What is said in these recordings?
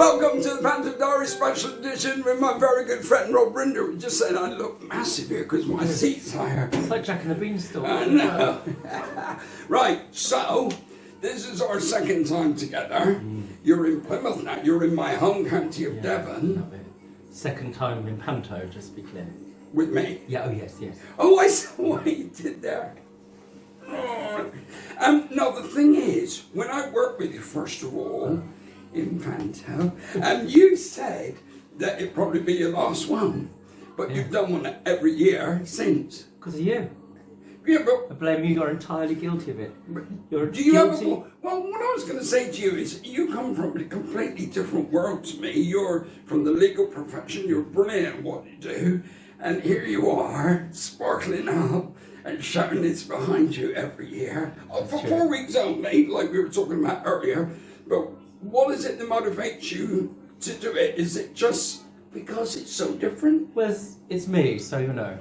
welcome to the Panto Diary Special Edition with my very good friend Rob Rinder. We just said I look massive here because my seat's higher. It's like Jack and the Beanstalk. I know. Right, so this is our second time together. You're in Plymouth now. You're in my home county of Devon. Love it. Second time in Panto, just to be clear. With me. Yeah, oh yes, yes. Oh, I saw what you did there. Oh. No, the thing is, when I worked with you, first of all, in Panto, you said that it'd probably be your last one, but you've done one every year since. Because of you. Yeah, but I blame you, you're entirely guilty of it. You're do you guilty. Well, what I was going to say to you is, you come from a completely different world to me. You're from the legal profession, you're brilliant at what you do, and here you are, sparkling up and shouting this behind you every year. For 4 weeks only, like we were talking about earlier, but what is it that motivates you to do it? Is it just because it's so different? Well, it's me, so you know.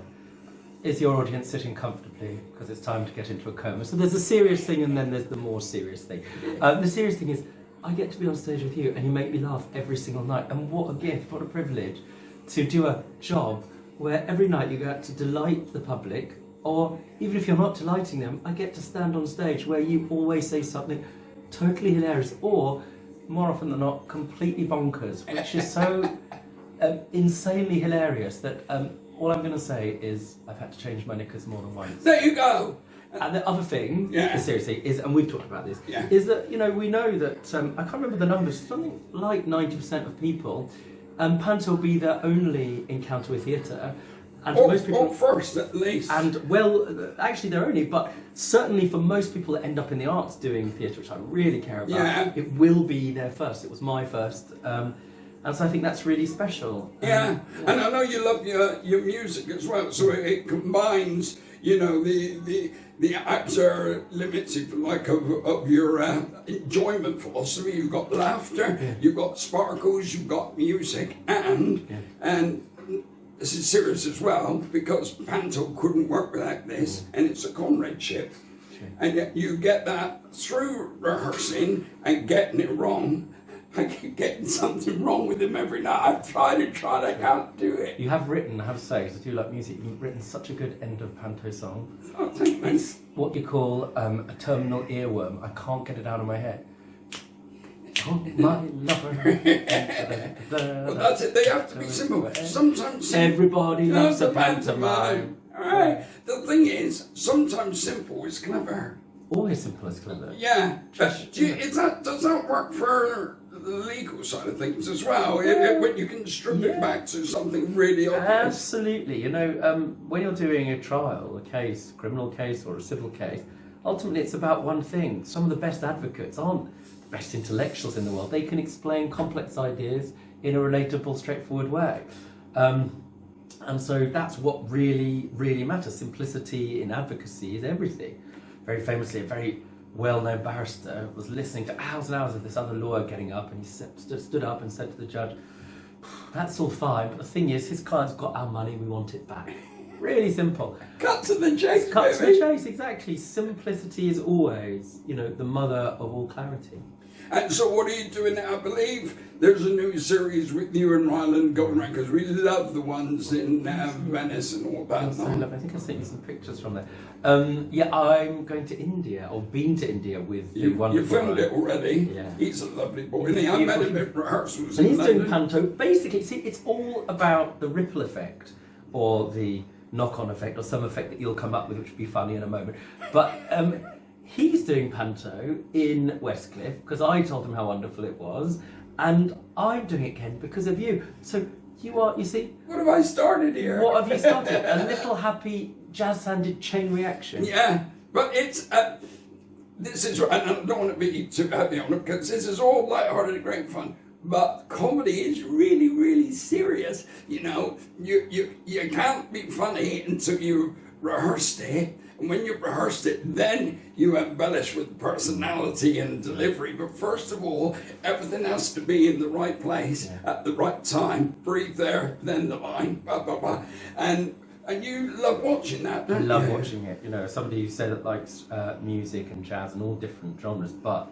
Is your audience sitting comfortably? Because it's time to get into a coma. So there's a serious thing and then there's the more serious thing. The serious thing is, I get to be on stage with you and you make me laugh every single night. And what a gift, what a privilege to do a job where every night you get to delight the public, or even if you're not delighting them, I get to stand on stage where you always say something totally hilarious, or more often than not, completely bonkers, which is so insanely hilarious that all I'm going to say is I've had to change my knickers more than once. There you go. And the other thing, seriously, is, and we've talked about this, Yeah. is that, you know, we know that, I can't remember the numbers, something like 90% of people, Panto will be their only encounter with theatre. And for most people, or first at least. and well, actually they're only, but certainly for most people that end up in the arts doing theatre, which I really care about, it will be their first. It was my first. And so I think that's really special. And I know you love your music as well, so it combines, you know, the outer limits, if you like, of your enjoyment philosophy. You've got laughter, you've got sparkles, you've got music, and this is serious as well, because Panto couldn't work without this, and it's a comradeship. And yet you get that through rehearsing and getting it wrong. I keep getting something wrong with him every night. I've tried, I can't do it. You have written, I have to say, because I do like music, you've written such a good end of Panto song. Oh, thank you. It's what you call a terminal earworm. I can't get it out of my head. Oh, my lover. Well, that's it. They have to be simple. Sometimes simple. Everybody loves a pantomime. Alright. The thing is, sometimes simple is clever. Always simple is clever. Yeah. Does that work for the legal side of things as well? When you can strip it back to something really obvious. Absolutely. You know, when you're doing a trial, a case, criminal case or a civil case, ultimately it's about one thing. Some of the best advocates aren't the best intellectuals in the world. They can explain complex ideas in a relatable, straightforward way. And so that's what really, really matters. Simplicity in advocacy is everything. Very famously, a very well-known barrister was listening to hours and hours of this other lawyer getting up, and he stood up and said to the judge, "That's all fine, but the thing is, his client's got our money, we want it back." Really simple. Cut to the chase. Cut to the chase, exactly. Simplicity is always, you know, the mother of all clarity. And so what are you doing now? I believe there's a new series with you and Ryland going around, because we love the ones in Venice and all that. So lovely. I think I sent you some pictures from there. I'm going to India, or been to India with the wonderful... You filmed it already. Yeah. He's a lovely boy. And I met him at rehearsals and in he's London. doing Panto. Basically, see, it's all about the ripple effect, or the knock-on effect, or some effect that you'll come up with, which will be funny in a moment. But... he's doing Panto in Westcliff because I told him how wonderful it was, and I'm doing it, Ken, because of you. So you see... What have I started here? What have you started? A little happy jazz-handed chain reaction. Yeah, but it's... this is... And I don't want to be too heavy on it, because this is all lighthearted and great fun. But comedy is really, really serious. You know, you can't be funny until you rehearsed it. And when you've rehearsed it, then you embellish with personality and delivery. But first of all, everything has to be in the right place at the right time. Breathe there, then the line, blah, blah, blah. And you love watching that, don't you? I love watching it. You know, somebody who said that likes music and jazz and all different genres. But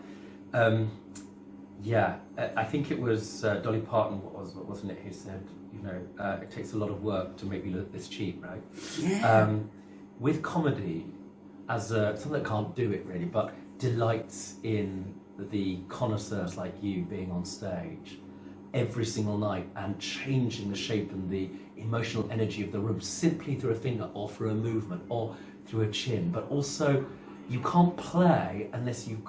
I think it was Dolly Parton, wasn't it, who said, it takes a lot of work to make me look this cheap, right? Yeah. With comedy, as someone that can't do it really, but delights in the connoisseurs like you being on stage every single night and changing the shape and the emotional energy of the room simply through a finger or through a movement or through a chin. But also, you can't play unless you've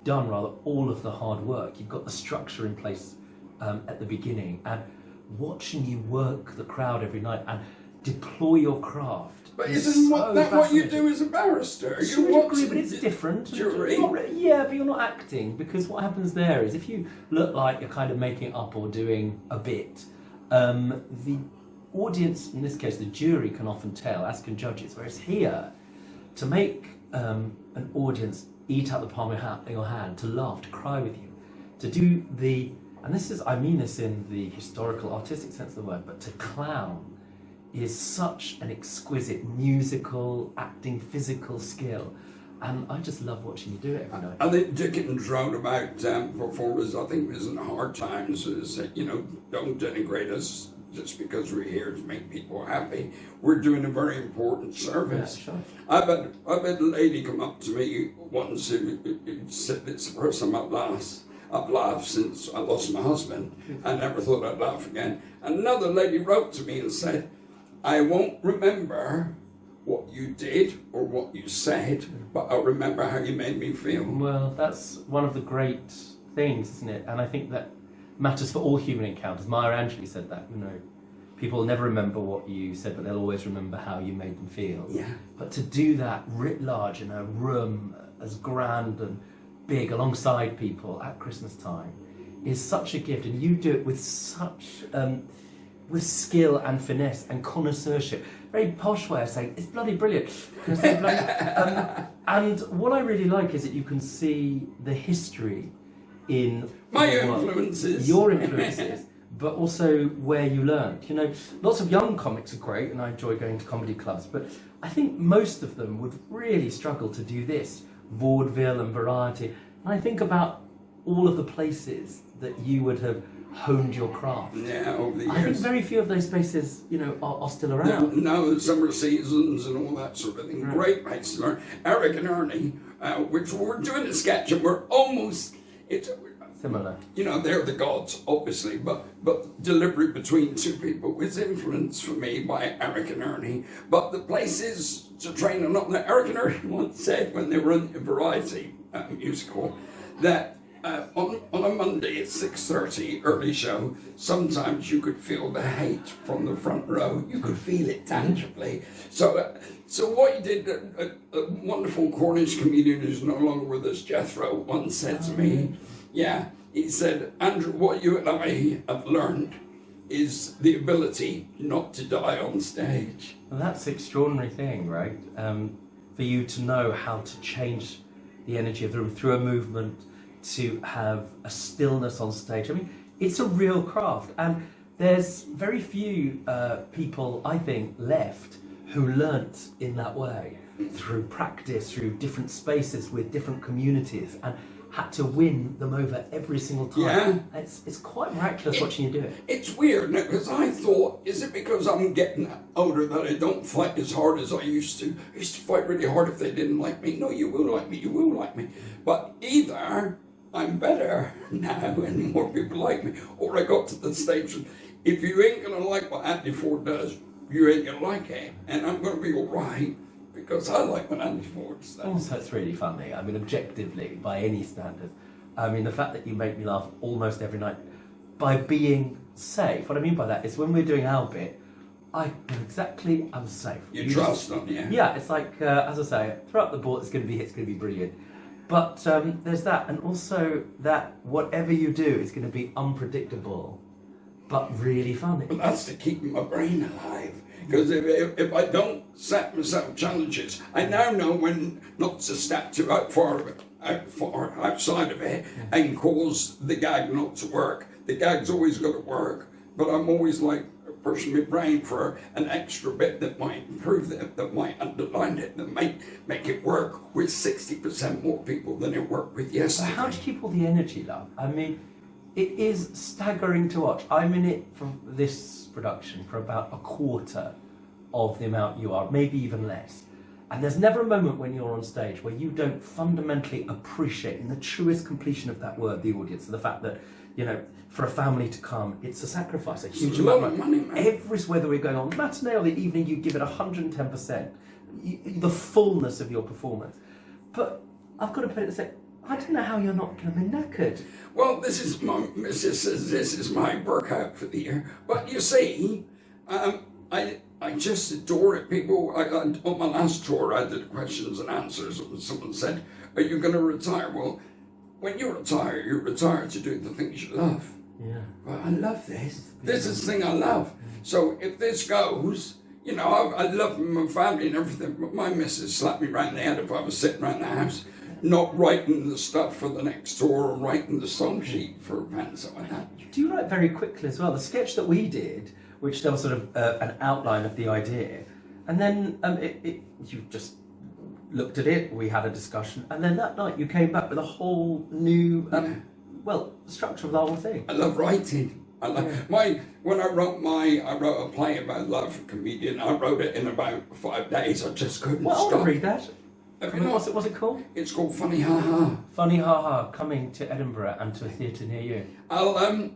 done all of the hard work. You've got the structure in place at the beginning, and watching you work the crowd every night and deploy your craft. But isn't that what you do as a barrister? You agree, but it's different. Jury. Yeah, but you're not acting, because what happens there is if you look like you're kind of making it up or doing a bit, the audience, in this case the jury, can often tell, as can judges. Whereas here, to make an audience eat out the palm of your hand, to laugh, to cry with you, to do I mean this in the historical, artistic sense of the word, but to clown is such an exquisite musical, acting, physical skill. And I just love watching you do it every night. I think Dickens wrote about performers, I think it was in Hard Times, is that, don't denigrate us just because we're here to make people happy. We're doing a very important service. Yeah, sure. I've had a lady come up to me once who said, it's the first time I've laughed since I lost my husband. I never thought I'd laugh again. And another lady wrote to me and said, I won't remember what you did or what you said, but I'll remember how you made me feel. Well, that's one of the great things, isn't it? And I think that matters for all human encounters. Maya Angelou said that, people never remember what you said, but they'll always remember how you made them feel. Yeah. But to do that writ large in a room as grand and big alongside people at Christmas time is such a gift, and you do it with such with skill and finesse and connoisseurship. Very posh way of saying it's bloody brilliant. And what I really like is that you can see the history in your influences, but also where you learned. Lots of young comics are great, and I enjoy going to comedy clubs, but I think most of them would really struggle to do this vaudeville and variety. And I think about all of the places that you would have honed your craft. Yeah, over the years. I think very few of those spaces, are still around. No, the summer seasons and all that sort of thing. Right. Great place to learn. Eric and Ernie, which we're doing a sketch and we're almost, it's similar. They're the gods, obviously, but delivery between two people was influenced for me by Eric and Ernie. But the places to train them up. Eric and Ernie once said when they were in a variety musical that on a Monday at 6:30 early show, sometimes you could feel the hate from the front row. You could feel it tangibly. So what he did, a wonderful Cornish comedian who's no longer with us, Jethro, once said to me, he said, Andrew, what you and I have learned is the ability not to die on stage. Well, that's an extraordinary thing, right? For you to know how to change the energy of the room through a movement, to have a stillness on stage. I mean, it's a real craft, and there's very few people, I think, left who learnt in that way, through practice, through different spaces with different communities, and had to win them over every single time. Yeah. It's quite miraculous watching you do it. It's weird, because I thought, is it because I'm getting older that I don't fight as hard as I used to? I used to fight really hard if they didn't like me. No, you will like me, you will like me. But either I'm better now and more people like me, or I got to the stage and if you ain't gonna like what Andy Ford does, you ain't gonna like it, and I'm gonna be all right because I like what Andy Ford does. Also, it's really funny. I mean, objectively, by any standard, I mean, the fact that you make me laugh almost every night by being safe. What I mean by that is when we're doing our bit, I know exactly I'm safe. You trust on you. Yeah, it's like, as I say, throw up the ball, it's going to be brilliant. But there's that, and also that whatever you do is going to be unpredictable, but really funny. But that's to keep my brain alive. Because if I don't set myself challenges, I now know when not to step too far outside of it and cause the gag not to work. The gag's always got to work, but I'm always like push my brain for an extra bit that might improve it, that might underline it, that might make it work with 60% more people than it worked with yesterday. How do you keep all the energy, love? I mean, it is staggering to watch. I'm in it for this production for about a quarter of the amount you are, maybe even less. And there's never a moment when you're on stage where you don't fundamentally appreciate, in the truest completion of that word, the audience, and the fact that, you know, for a family to come, it's a sacrifice, a huge amount of money. Whether we're going on the matinee or the evening, you give it 110%, the fullness of your performance. But I've got to put it and say, I don't know how you're not going to be knackered. Well, this is my missus says this is my workout for the year. But you see, I just adore it. People, on my last tour, I did questions and answers, and someone said, "Are you going to retire?" Well, when you retire to do the things you love. Yeah. Well, I love this. This is the thing I love. So if this goes, you know, I love my family and everything, but my missus slapped me round the head if I was sitting around the house, not writing the stuff for the next tour or writing the song sheet for Panto and that. Do you write very quickly as well? The sketch that we did, which there was sort of an outline of the idea, and then you just looked at it, we had a discussion, and then that night you came back with a whole new, structure of the whole thing. I love writing. When I wrote a play about love for a comedian. I wrote it in about 5 days. I just couldn't stop. I want to read that. What's it called? It's called Funny Ha Ha. Funny Ha Ha, coming to Edinburgh and to a theatre near you.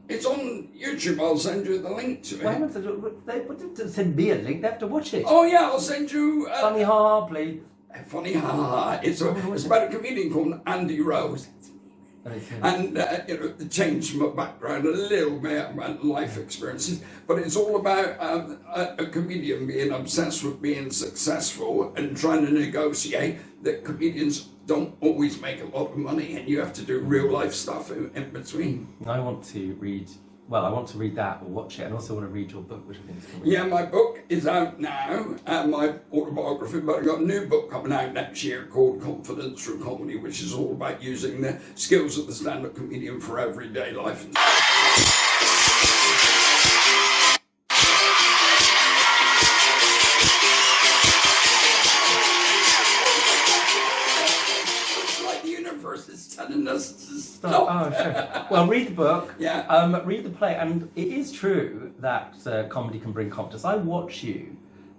It's on YouTube. I'll send you the link to it. They didn't send me a link. They have to watch it. Oh yeah, I'll send you. Funny Ha Ha, please. Funny Ha Ha. It's about a comedian called Andy Rose. And it changed my background a little bit about life experiences, but it's all about a comedian being obsessed with being successful and trying to negotiate that comedians don't always make a lot of money and you have to do real life stuff in between. I want to read that or watch it, and also want to read your book, which I think is cool. Yeah, my book is out now, my autobiography, but I've got a new book coming out next year called Confidence Through Comedy, which is all about using the skills of the stand-up comedian for everyday life. Is telling us to stop. Oh, sure. Well, read the book. Yeah. Read the play, and it is true that comedy can bring confidence. I watch you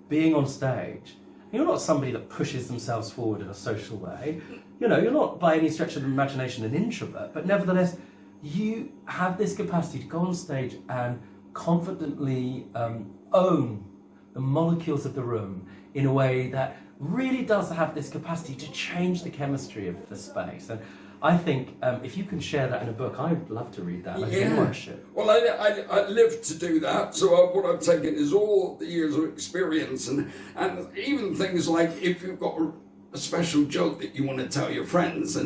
being on stage. You're not somebody that pushes themselves forward in a social way. You know, you're not by any stretch of the imagination an introvert, but nevertheless, you have this capacity to go on stage and confidently own the molecules of the room in a way that really does have this capacity to change the chemistry of the space. And I think if you can share that in a book, I'd love to read that. I think anyone should. Well, I live to do that, so what I've taken is all the years of experience and even things like if you've got a special joke that you want to tell your friends,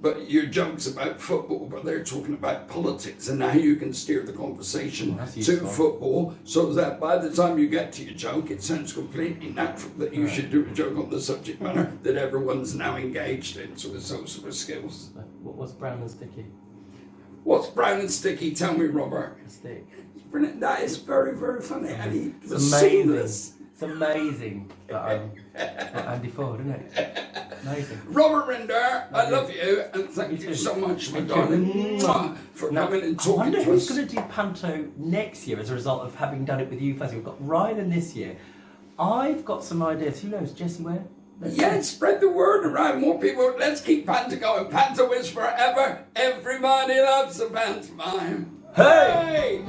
but your joke's about football, but they're talking about politics, and how you can steer the conversation to football so that by the time you get to your joke, it sounds completely natural that you should do a joke on the subject matter that everyone's now engaged in. So it's those sort of skills. What was brown and sticky? What's brown and sticky? Tell me, Robert. A stick. That is very, very funny. And he was amazing. seamless. It's amazing that Andy Ford, isn't it? Amazing. Robert Rinder, I love you, and thank you so much, my darling, for coming and talking to us. I wonder who's going to do Panto next year as a result of having done it with you first. We've got Ryan this year. I've got some ideas. Who knows? Jessie Ware? Spread the word around. More people. Let's keep Panto going. Panto is forever. Everybody loves a pantomime. Hey!